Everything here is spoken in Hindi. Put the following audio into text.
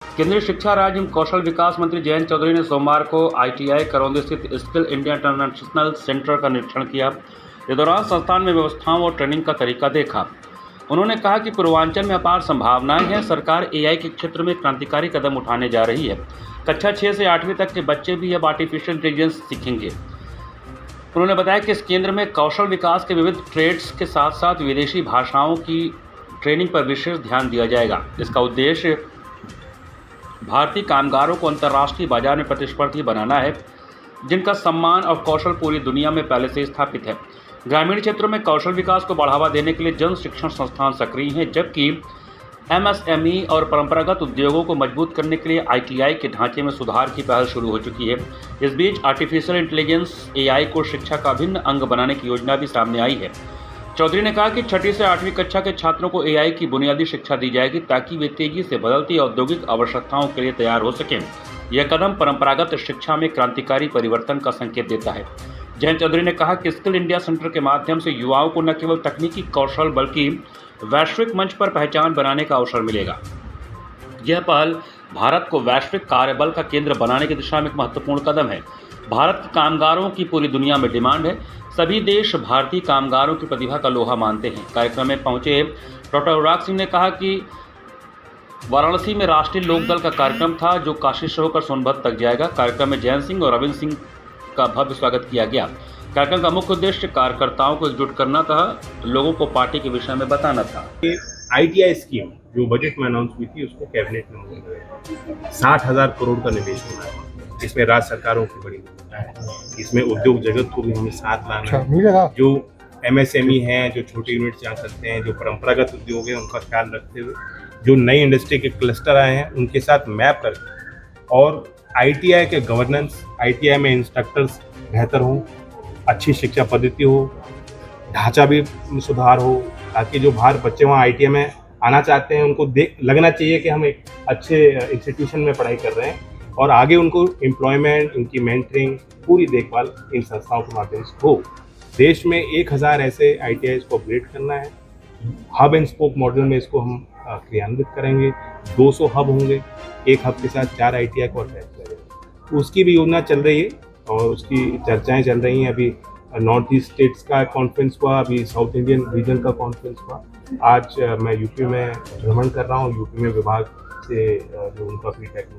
केंद्रीय शिक्षा राज्य एवं कौशल विकास मंत्री जयंत चौधरी ने सोमवार को आईटीआई करौंदी स्थित स्किल इंडिया इंटरनेशनल सेंटर का निरीक्षण किया। इस दौरान संस्थान में व्यवस्थाओं और ट्रेनिंग का तरीका देखा। उन्होंने कहा कि पूर्वांचल में अपार संभावनाएं हैं। सरकार एआई के क्षेत्र में क्रांतिकारी कदम उठाने जा रही है। कक्षा 6 से 8वीं तक के बच्चे भी अब आर्टिफिशियल इंटेलिजेंस सीखेंगे। उन्होंने बताया कि इस केंद्र में कौशल विकास के विविध ट्रेड्स के साथ साथ विदेशी भाषाओं की ट्रेनिंग पर विशेष ध्यान दिया जाएगा। इसका उद्देश्य भारतीय कामगारों को अंतर्राष्ट्रीय बाजार में प्रतिस्पर्धी बनाना है, जिनका सम्मान और कौशल पूरी दुनिया में पहले से स्थापित है। ग्रामीण क्षेत्रों में कौशल विकास को बढ़ावा देने के लिए जन शिक्षण संस्थान सक्रिय हैं, जबकि एमएसएमई और परंपरागत उद्योगों को मजबूत करने के लिए आईटीआई के ढांचे में सुधार की पहल शुरू हो चुकी है। इस बीच आर्टिफिशियल इंटेलिजेंस एआई को शिक्षा का अभिन्न अंग बनाने की योजना भी सामने आई है। चौधरी ने कहा कि 6ठी से 8वीं कक्षा के छात्रों को एआई की बुनियादी शिक्षा दी जाएगी, ताकि वे तेजी से बदलती औद्योगिक आवश्यकताओं के लिए तैयार हो सकें। यह कदम परंपरागत शिक्षा में क्रांतिकारी परिवर्तन का संकेत देता है। जयंत चौधरी ने कहा कि स्किल इंडिया सेंटर के माध्यम से युवाओं को न केवल तकनीकी कौशल बल्कि वैश्विक मंच पर पहचान बनाने का अवसर मिलेगा। यह पहल भारत को वैश्विक कार्यबल का केंद्र बनाने की दिशा में एक महत्वपूर्ण कदम है। भारत के कामगारों की पूरी दुनिया में डिमांड है। सभी देश भारतीय कामगारों की प्रतिभा का लोहा मानते हैं। कार्यक्रम में पहुंचे डॉक्टर अनुराग सिंह ने कहा कि वाराणसी में राष्ट्रीय लोकदल का कार्यक्रम था, जो काशी से होकर सोनभद्र तक जाएगा। कार्यक्रम में जयंत सिंह और रविंद्र सिंह का भव्य स्वागत किया गया। कार्यक्रम का मुख्य उद्देश्य कार्यकर्ताओं को एकजुट करना था, लोगों को पार्टी के विषय में बताना था। आईटीआई स्कीम जो बजट में अनाउंस हुई थी, उसको कैबिनेट में मंजूर है। 60,000 करोड़ का निवेश होना है। इसमें राज्य सरकारों की बड़ी भूमिका है। इसमें उद्योग जगत को भी हमें साथ लाना है। जो एमएसएमई हैं, जो छोटे यूनिट जा सकते हैं, जो परंपरागत उद्योग है, उनका ख्याल रखते हुए जो नई इंडस्ट्री के क्लस्टर आए हैं, उनके साथ मैप करके और आईटीआई के गवर्नेंस, आईटीआई में इंस्ट्रक्टर्स बेहतर हों, अच्छी शिक्षा पद्धति हो, ढांचा भी सुधार हो, ताकि जो बाहर बच्चे वहाँ आईटीआई में आना चाहते हैं, उनको लगना चाहिए कि हम एक अच्छे इंस्टीट्यूशन में पढ़ाई कर रहे हैं, और आगे उनको एम्प्लॉयमेंट, उनकी मेंटरिंग, पूरी देखभाल इन संस्थाओं के माध्यम से हो। देश में 1000 ऐसे आईटीआई को अपग्रेड करना है। हब एंड स्पोक मॉडल में इसको हम क्रियान्वित करेंगे। 200 हब होंगे, एक हब के साथ 4 आईटीआई को अटैच करेंगे। उसकी भी योजना चल रही है और उसकी चर्चाएं चल रही हैं। अभी नॉर्थ ईस्ट स्टेट्स का कॉन्फ्रेंस हुआ, अभी साउथ इंडियन रीजन का कॉन्फ्रेंस हुआ। आज मैं यूपी में भ्रमण कर रहा हूँ। यूपी में विभाग से जो उनका फीडबैक